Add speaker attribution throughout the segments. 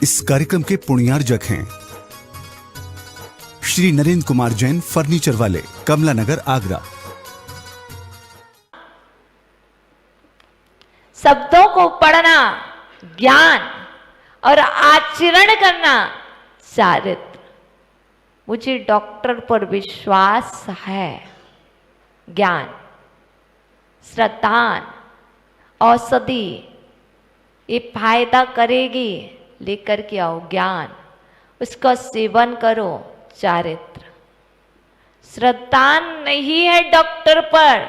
Speaker 1: इस कार्यक्रम के पुण्यार्जक हैं श्री नरेंद्र कुमार जैन, फर्नीचर वाले, कमला नगर, आगरा।
Speaker 2: शब्दों को पढ़ना ज्ञान और आचरण करना चारित्र। मुझे डॉक्टर पर विश्वास है। ज्ञान, श्रद्धान, औषधि ये फायदा करेगी, लेकर के आओ ज्ञान, उसका सेवन करो, चारित्र। श्रद्धान नहीं है डॉक्टर पर,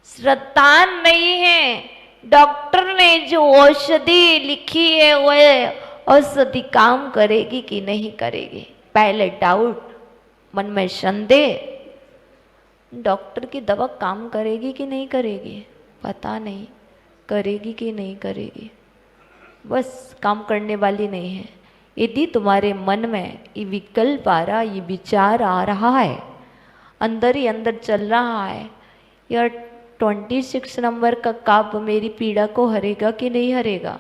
Speaker 2: श्रद्धान नहीं है। डॉक्टर ने जो औषधि लिखी है वह औषधि काम करेगी कि नहीं करेगी, पहले डाउट, मन में संदेह। डॉक्टर की दवा काम करेगी कि नहीं करेगी, पता नहीं, करेगी कि नहीं करेगी, बस काम करने वाली नहीं है। यदि तुम्हारे मन में ये विकल्प आ रहा, ये विचार आ रहा है, अंदर ही अंदर चल रहा है, यार 26 नंबर का काप मेरी पीड़ा को हरेगा कि नहीं हरेगा,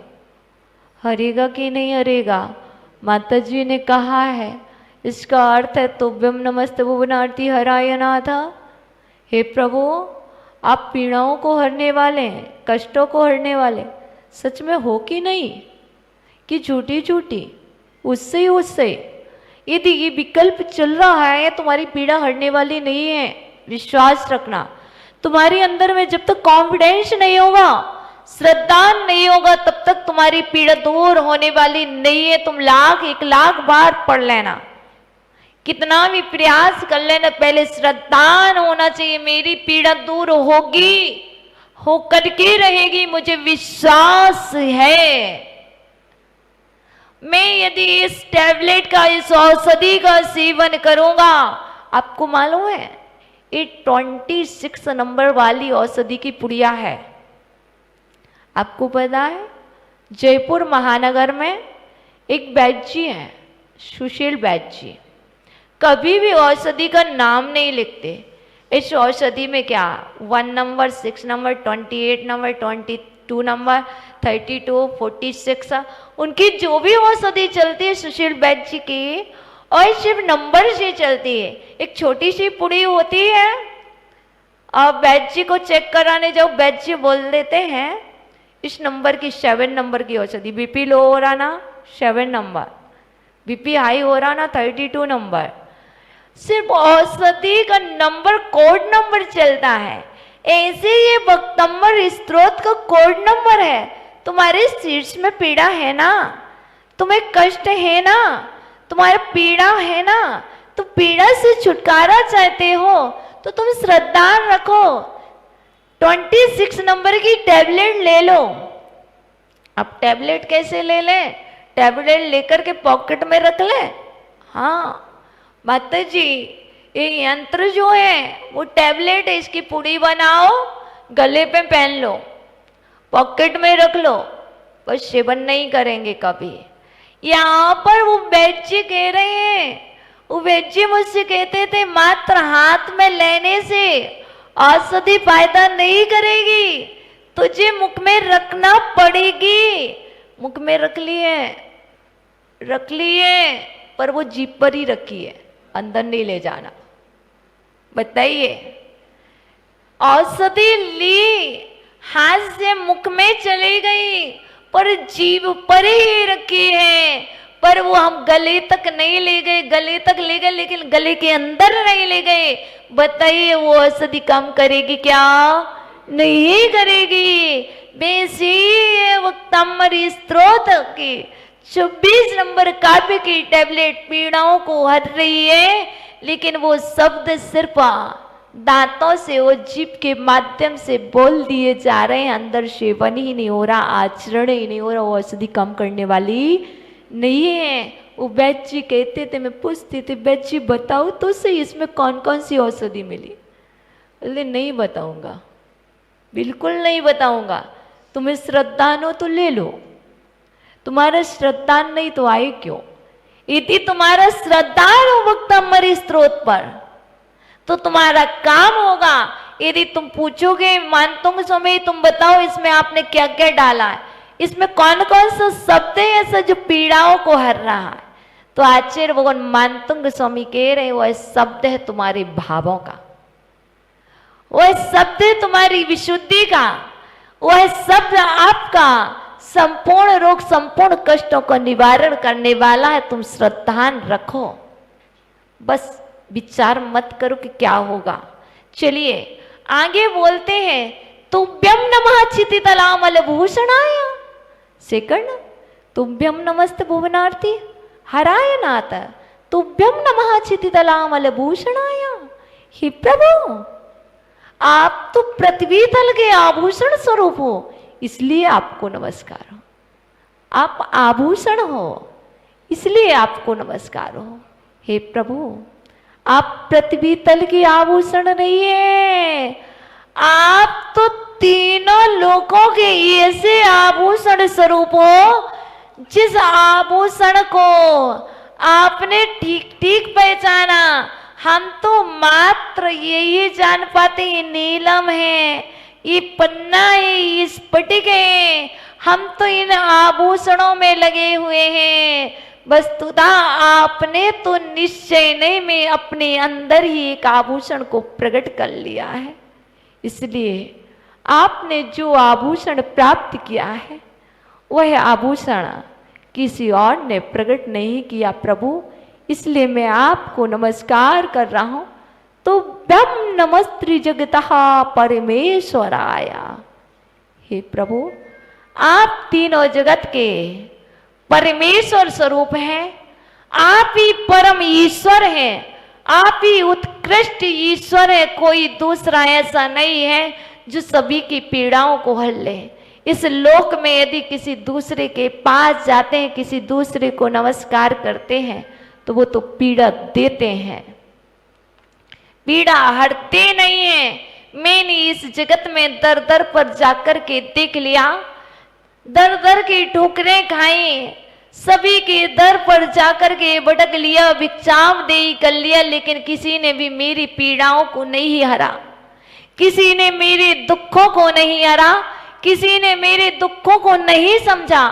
Speaker 2: हरेगा कि नहीं हरेगा। माता जी ने कहा है, इसका अर्थ है तुभ्यम नमस्ते भुवनार्थी हराय नाथा। हे प्रभु, आप पीड़ाओं को हरने वाले हैं, कष्टों को हरने वाले, सच में हो कि नहीं, कि झूठी झूठी, उससे ही उससे। यदि ये विकल्प चल रहा है, तुम्हारी पीड़ा हरने वाली नहीं है, विश्वास रखना। तुम्हारे अंदर में जब तक कॉन्फिडेंस नहीं होगा, श्रद्धा नहीं होगा, तब तक तुम्हारी पीड़ा दूर होने वाली नहीं है। तुम 1,00,000 बार पढ़ लेना, कितना भी प्रयास कर लेना, पहले श्रद्धान होना चाहिए। मेरी पीड़ा दूर होगी, होकर के रहेगी, मुझे विश्वास है। मैं यदि इस टैबलेट का, इस औषधि का सेवन करूंगा, आपको मालूम है ये 26 नंबर वाली औषधि की पुड़िया है। आपको पता है जयपुर महानगर में एक वैद्य जी हैं, सुशील वैद्य जी, कभी भी औषधि का नाम नहीं लिखते। इस औषधि में क्या 1 नंबर, 6 नंबर, 28 नंबर, 22 नंबर, 32, 46, उनकी जो भी औषधि चलती है सुशील वैद्य जी की, और सिर्फ नंबर से चलती है। एक छोटी सी पुड़ी होती है, और वैद्य जी को चेक कराने जाओ, वैद्य जी बोल देते हैं इस नंबर की 7 नंबर की औषधि, बीपी लो हो रहा ना 7 नंबर, बीपी हाई हो रहा ना 32 नंबर। सिर्फ औषधि का नंबर, कोड नंबर चलता है। ऐसे ये भक्तंबर स्त्रोत का कोड नंबर है। तुम्हारे शीर्ष में पीड़ा है ना, तुम्हें कष्ट है ना, तुम्हारा पीड़ा है ना, तो पीड़ा से छुटकारा चाहते हो तो तुम श्रद्धा रखो, 26 नंबर की टैबलेट ले लो। अब टैबलेट कैसे ले लें, टैबलेट लेकर के पॉकेट में रख ले। हाँ माता जी, ये यंत्र जो है वो टैबलेट है, इसकी पुड़ी बनाओ, गले पे पहन लो, पॉकेट में रख लो, बस सेवन नहीं करेंगे कभी। यहाँ पर वो वैद्य जी कह रहे हैं, वो वैद्य जी मुझसे कहते थे मात्र हाथ में लेने से औषधि फायदा नहीं करेगी, तुझे मुख में रखना पड़ेगी। मुख में रख लिए, पर वो जीभ पर ही रखी है, अंदर नहीं ले जाना। बताइए, औषधि ली, हाथ से मुख में चली गई, पर जीभ पर ही रखी है, पर वो हम गले तक नहीं ले गए। गले तक ले गए लेकिन गले के अंदर नहीं ले गए। बताइए वो औषधि काम करेगी क्या, नहीं करेगी। वैसे ये वक्तंबर स्त्रोत की 26 नंबर काव्य की टैबलेट पीड़ाओं को हट रही है, लेकिन वो शब्द सिर्फ दांतों से, वो जीभ के माध्यम से बोल दिए जा रहे हैं, अंदर सेवन ही नहीं हो रहा, आचरण ही नहीं हो रहा। वो औषधि काम करने वाली नहीं है। वो वैद्य जी कहते थे, मैं पूछती थी वैद्य जी बताओ तो सही इसमें कौन कौन सी औषधि मिली। बोले नहीं बताऊंगा, बिल्कुल नहीं बताऊंगा, तुम्हें श्रद्धा हो तो ले लो, तुम्हारा श्रद्धा नहीं तो आए क्यों। यदि तुम्हारा श्रद्धा हो वक्तंबर स्त्रोत पर तो तुम्हारा काम होगा। यदि तुम पूछोगे मानतों समय तुम बताओ इसमें आपने क्या क्या डाला है, इसमें कौन कौन सा शब्द है ऐसा जो पीड़ाओं को हर रहा है? तो आचार्य भगवान मानतुंग स्वामी कह रहे वह शब्द है तुम्हारे भावों का, वह शब्द है तुम्हारी विशुद्धि का, वह शब्द आपका संपूर्ण रोग संपूर्ण कष्टों का निवारण करने वाला है। तुम श्रद्धान रखो, बस विचार मत करो कि क्या होगा। चलिए आगे बोलते हैं, तुभ्यम नमः क्षितितलामल भूषणाय। सेकंड, तुभ्यम नमस्ते भुवनार्थी हराय नाथ, तुभ्यम नमः क्षितितलामल भूषणाय। हे प्रभु, आप तो पृथ्वी तल के आभूषण स्वरूप हो, इसलिए आपको नमस्कार हो। आप आभूषण हो, इसलिए आपको नमस्कार हो। हे प्रभु, आप पृथ्वी तल की आभूषण नहीं है, आप तो तीनों लोकों के ऐसे आभूषण स्वरूप हो जिस आभूषण को आपने ठीक ठीक पहचाना। हम तो मात्र यही जान पाते ये नीलम है, ये पन्ना है, ये स्फटिक है, हम तो इन आभूषणों में लगे हुए हैं। वस्तुतः आपने तो निश्चय नहीं में अपने अंदर ही एक आभूषण को प्रकट कर लिया है। इसलिए आपने जो आभूषण प्राप्त किया है वह आभूषण किसी और ने प्रकट नहीं किया प्रभु, इसलिए मैं आपको नमस्कार कर रहा हूं। तो ब्रह्म नमस्त्री जगतः परमेश्वराया। हे प्रभु, आप तीनों जगत के परमेश्वर स्वरूप हैं, आप ही परम ईश्वर हैं, आप ही उत्कृष्ट ईश्वर है। कोई दूसरा ऐसा नहीं है जो सभी की पीड़ाओं को हल ले। इस लोक में यदि किसी दूसरे के पास जाते हैं, किसी दूसरे को नमस्कार करते हैं, तो वो तो पीड़ा देते हैं, पीड़ा हरते नहीं है। मैंने इस जगत में दर दर पर जाकर के देख लिया, दर दर की ठोकरें खाई, सभी के दर पर जाकर के भटक लिया, भिक्षाम दे कर लिया, लेकिन किसी ने भी मेरी पीड़ाओं को नहीं हरा, किसी ने मेरे दुखों को नहीं हरा, किसी ने मेरे दुखों को नहीं समझा,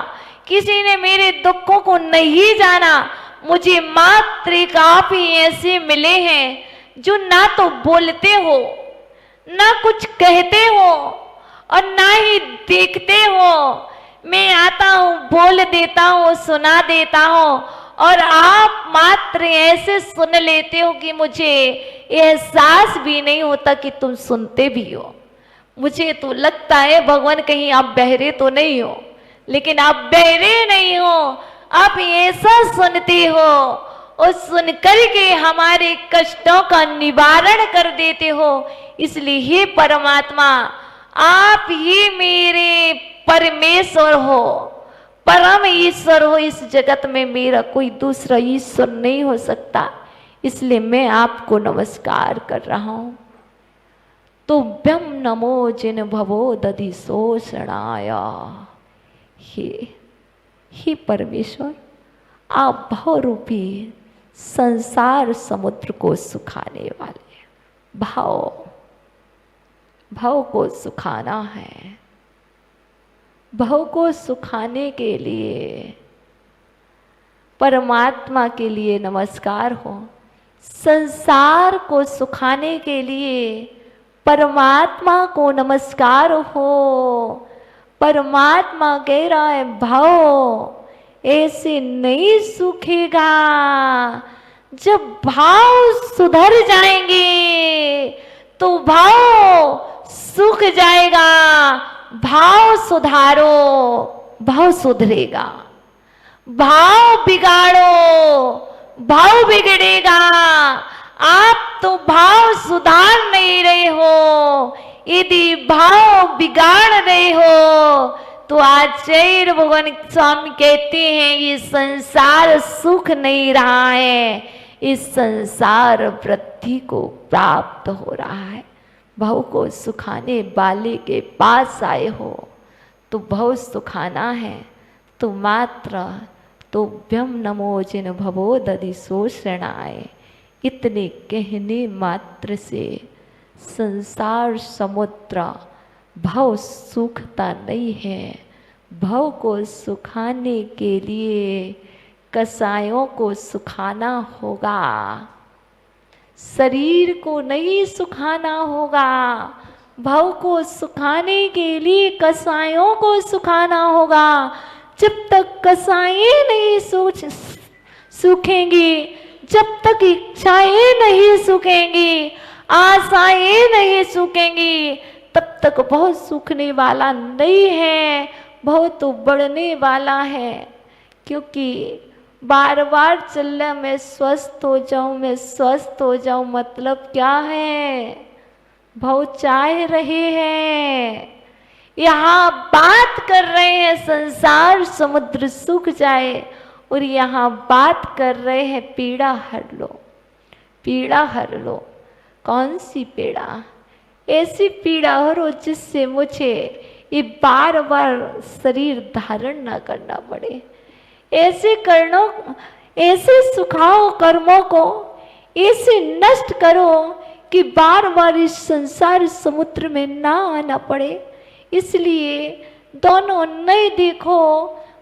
Speaker 2: किसी ने मेरे दुखों को नहीं जाना। मुझे मात्र एक आप ही ऐसे मिले हैं जो ना तो बोलते हो, ना कुछ कहते हो और ना ही देखते हो। मैं आता हूं, बोल देता हूं, सुना देता हूं और आप मात्र ऐसे सुन लेते हो कि मुझे एहसास भी नहीं होता कि तुम सुनते भी हो। मुझे तो लगता है भगवान कहीं आप बहरे तो नहीं हो, लेकिन आप बहरे नहीं हो, आप ऐसा सुनते हो और सुनकर के हमारे कष्टों का निवारण कर देते हो। इसलिए हे परमात्मा, आप ही मेरे परमेश्वर हो, परम ईश्वर हो। इस जगत में मेरा कोई दूसरा ईश्वर नहीं हो सकता, इसलिए मैं आपको नमस्कार कर रहा हूं। तो ब्रह्म नमो जिन भवो दधि शोषणाया। हे परमेश्वर, आप भाव रूपी संसार समुद्र को सुखाने वाले, भाव को सुखाना है। भाव को सुखाने के लिए परमात्मा के लिए नमस्कार हो, संसार को सुखाने के लिए परमात्मा को नमस्कार हो। परमात्मा कह रहा है भाव ऐसे नहीं सूखेगा, जब भाव सुधर जाएंगे तो भाव सूख जाएगा। भाव सुधारो, भाव सुधरेगा। भाव बिगाड़ो, भाव बिगड़ेगा। आप तो भाव सुधार नहीं रहे हो, यदि भाव बिगाड़ रहे हो तो आचार्य भगवान स्वामी कहते हैं ये संसार सुख नहीं रहा है, इस संसार वृद्धि को प्राप्त हो रहा है। भव को सुखाने वाले के पास आए हो तो भव सुखाना है, तो मात्र तो ब्रह्म नमो जिन भवो दधि शोषणाय। इतने कहने मात्र से संसार समुद्र भव सूखता नहीं है, भव को सुखाने के लिए कसायों को सुखाना होगा, शरीर को नहीं सुखाना होगा। भव को सुखाने के लिए कसायों को सुखाना होगा। जब तक कसाएं नहीं सूखेंगी, जब तक इच्छाएं नहीं सूखेंगी, आशाएं नहीं सूखेंगी, तब तक भव सूखने वाला नहीं है। भव तो बढ़ने वाला है, क्योंकि बार बार चलना मैं स्वस्थ हो जाऊं, मैं स्वस्थ हो जाऊं, मतलब क्या है? भव चाह रहे हैं, यहाँ बात कर रहे हैं संसार समुद्र सूख जाए, और यहाँ बात कर रहे हैं पीड़ा हर लो, पीड़ा हर लो। कौन सी पीड़ा? ऐसी पीड़ा हरो जिससे मुझे ये बार बार शरीर धारण ना करना पड़े। ऐसे कर्णों, ऐसे सुखाओ कर्मों को, ऐसे नष्ट करो कि बार बार इस संसार समुद्र में ना आना पड़े। इसलिए दोनों नहीं देखो,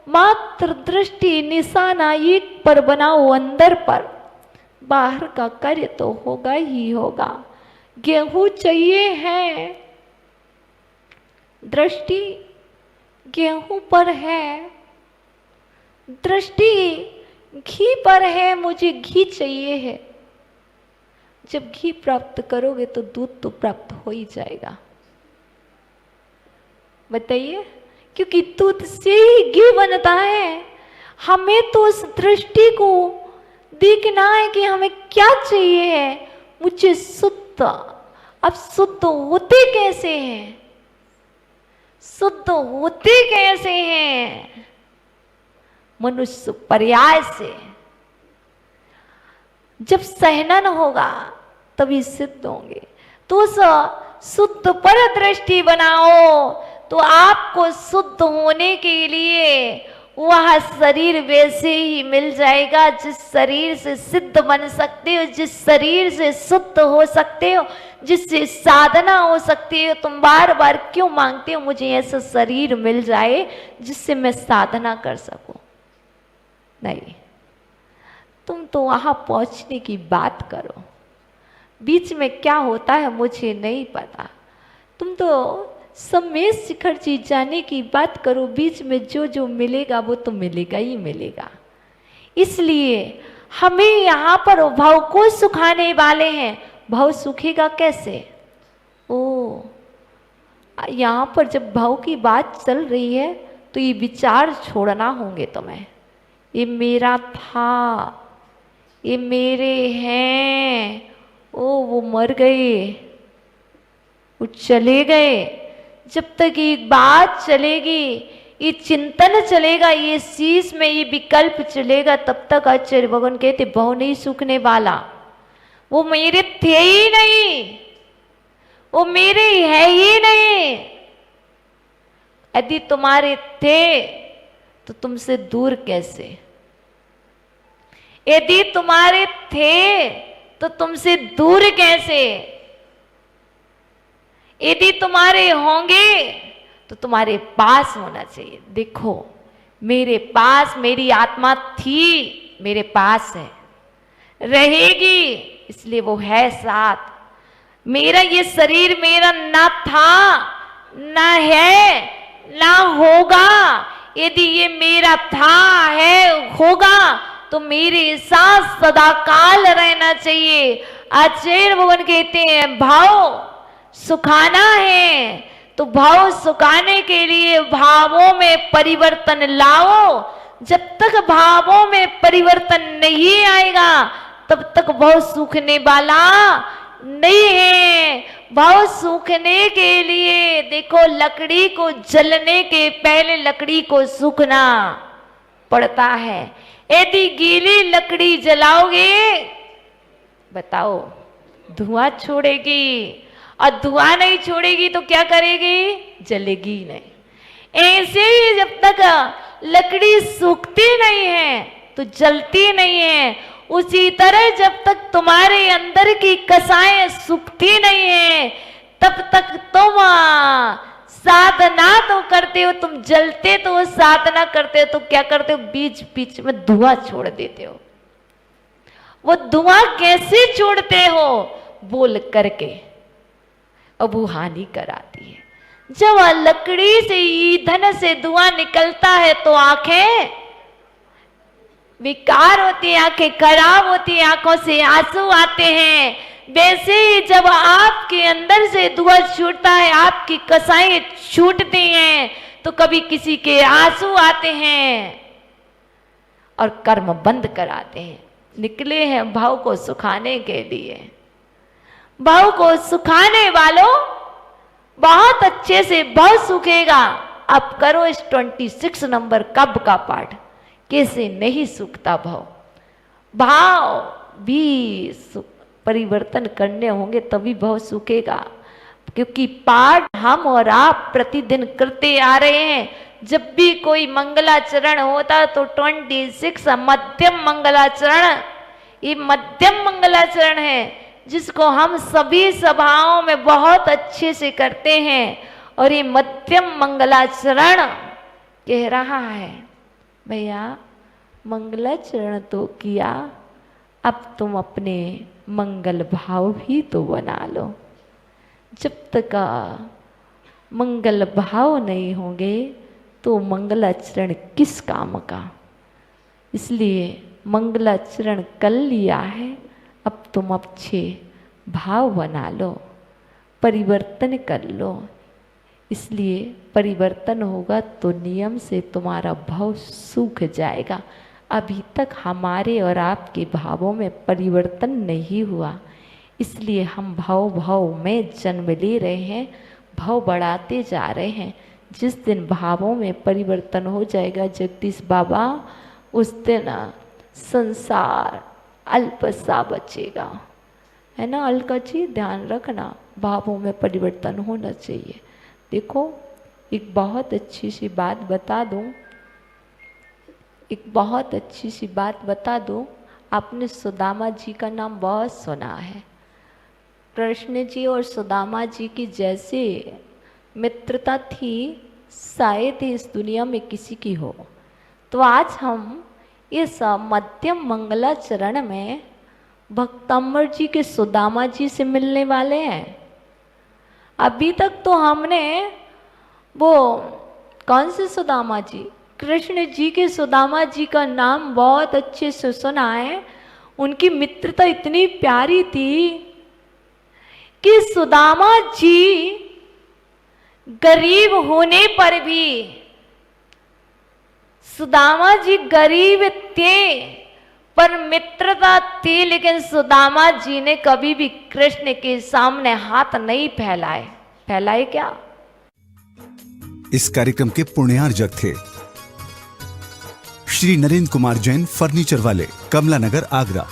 Speaker 2: मात्र दृष्टि निशाना एक पर बनाओ, अंदर पर। बाहर का कार्य तो होगा ही होगा। गेहूं चाहिए है, दृष्टि गेहूं पर है, दृष्टि घी पर है, मुझे घी चाहिए है। जब घी प्राप्त करोगे तो दूध तो प्राप्त हो ही जाएगा। बताइए, क्योंकि दूध से ही घी बनता है। हमें तो उस दृष्टि को देखना है कि हमें क्या चाहिए है। मुझे शुद्ध, अब शुद्ध होते कैसे हैं? शुद्ध होते कैसे हैं? मनुष्य पर्याय से। जब सहनन होगा तभी सिद्ध होंगे। तो उस शुद्ध पर दृष्टि बनाओ, तो आपको शुद्ध होने के लिए वह शरीर वैसे ही मिल जाएगा जिस शरीर से सिद्ध बन सकते हो, जिस शरीर से शुद्ध हो सकते हो, जिससे साधना हो सकती है। तुम बार बार क्यों मांगते हो मुझे ऐसा शरीर मिल जाए जिससे मैं साधना कर सकूं? नहीं, तुम तो वहां पहुंचने की बात करो। बीच में क्या होता है मुझे नहीं पता। तुम तो समय शिखर जी जाने की बात करो। बीच में जो जो मिलेगा वो तो मिलेगा ही मिलेगा। इसलिए हमें यहाँ पर भव को सुखाने वाले हैं। भव सूखेगा कैसे? ओ, यहाँ पर जब भव की बात चल रही है तो ये विचार छोड़ना होंगे तुम्हें। ये मेरा था, ये मेरे हैं, ओ वो मर गए, वो चले गए। जब तक ये बात चलेगी, ये चिंतन चलेगा, ये शीश में ये विकल्प चलेगा, तब तक आचार्य भगवान कहते भव नहीं सूखने वाला। वो मेरे थे ही नहीं, वो मेरे है ही नहीं। यदि तुम्हारे थे तो तुमसे दूर कैसे? यदि तुम्हारे थे तो तुमसे दूर कैसे? यदि तुम्हारे होंगे तो तुम्हारे पास होना चाहिए। देखो, मेरे पास मेरी आत्मा थी, मेरे पास है, रहेगी, इसलिए वो है साथ। मेरा ये शरीर मेरा ना था, ना है, ना होगा। यदि ये मेरा था, है, होगा तो मेरे साथ सदा काल रहना चाहिए। आचार्य भगवान कहते हैं भाव सुखाना है, तो भाव सुखाने के लिए भावों में परिवर्तन लाओ। जब तक भावों में परिवर्तन नहीं आएगा तब तक भाव सूखने वाला नहीं है। भाव सूखने के लिए देखो, लकड़ी को जलने के पहले लकड़ी को सूखना पड़ता है। यदि गीली लकड़ी जलाओगे, बताओ, धुआं छोड़ेगी, और धुआं नहीं छोड़ेगी तो क्या करेगी? जलेगी नहीं। ऐसे ही जब तक लकड़ी सूखती नहीं है तो जलती नहीं है। उसी तरह जब तक तुम्हारे अंदर की कसाएं सूखती नहीं है तब तक तुम साधना तो करते हो, तुम जलते तो हो, साधना करते हो तो क्या करते हो, बीच बीच में धुआं छोड़ देते हो। वो धुआं कैसे छोड़ते हो, बोल करके, अब वो हानि कराती है। जब लकड़ी से, ईंधन से धुआं निकलता है तो आंखें विकार होती है, आंखें खराब होती है, आंखों से आंसू आते हैं। वैसे ही जब आपके अंदर से धुआं छूटता है, आपकी कसाएं छूटती हैं, तो कभी किसी के आंसू आते हैं और कर्म बंद कराते हैं। निकले हैं भाव को सुखाने के लिए। भाव को सुखाने वालों, बहुत अच्छे से भाव सूखेगा। अब करो इस 26 नंबर कब का पाठ, कैसे नहीं सूखता भाव। भाव भी परिवर्तन करने होंगे तभी भाव सूखेगा, क्योंकि पाठ हम और आप प्रतिदिन करते आ रहे हैं। जब भी कोई मंगलाचरण होता तो 26 मध्यम मंगलाचरण, ये मध्यम मंगलाचरण है जिसको हम सभी सभाओं में बहुत अच्छे से करते हैं। और ये मध्यम मंगलाचरण कह रहा है, भैया मंगलाचरण तो किया, अब तुम अपने मंगल भाव भी तो बना लो। जब तक मंगल भाव नहीं होंगे तो मंगलाचरण किस काम का। इसलिए मंगलाचरण कर लिया है, अब तुम अच्छे भाव बना लो, परिवर्तन कर लो। इसलिए परिवर्तन होगा तो नियम से तुम्हारा भाव सूख जाएगा। अभी तक हमारे और आपके भावों में परिवर्तन नहीं हुआ, इसलिए हम भाव में जन्म ले रहे हैं, भाव बढ़ाते जा रहे हैं। जिस दिन भावों में परिवर्तन हो जाएगा जगदीश बाबा, उस दिन संसार अल्प सा बचेगा, है ना अलका जी, ध्यान रखना, भावों में परिवर्तन होना चाहिए। देखो एक बहुत अच्छी सी बात बता दूं, एक बहुत अच्छी सी बात बता दूं। आपने सुदामा जी का नाम बहुत सुना है। कृष्ण जी और सुदामा जी की जैसे मित्रता थी, शायद ही इस दुनिया में किसी की हो। तो आज हम इस मध्यम मंगलाचरण में भक्तम्बर जी के सुदामा जी से मिलने वाले हैं। अभी तक तो हमने वो कौन से सुदामा जी, कृष्ण जी के सुदामा जी का नाम बहुत अच्छे से सुना है। उनकी मित्रता इतनी प्यारी थी कि सुदामा जी गरीब होने पर भी, सुदामा जी गरीब थे पर मित्रता थी, लेकिन सुदामा जी ने कभी भी कृष्ण के सामने हाथ नहीं फैलाए। फैलाए क्या?
Speaker 1: इस कार्यक्रम के पुण्यार्जक थे श्री नरेंद्र कुमार जैन, फर्नीचर वाले, कमला नगर, आगरा।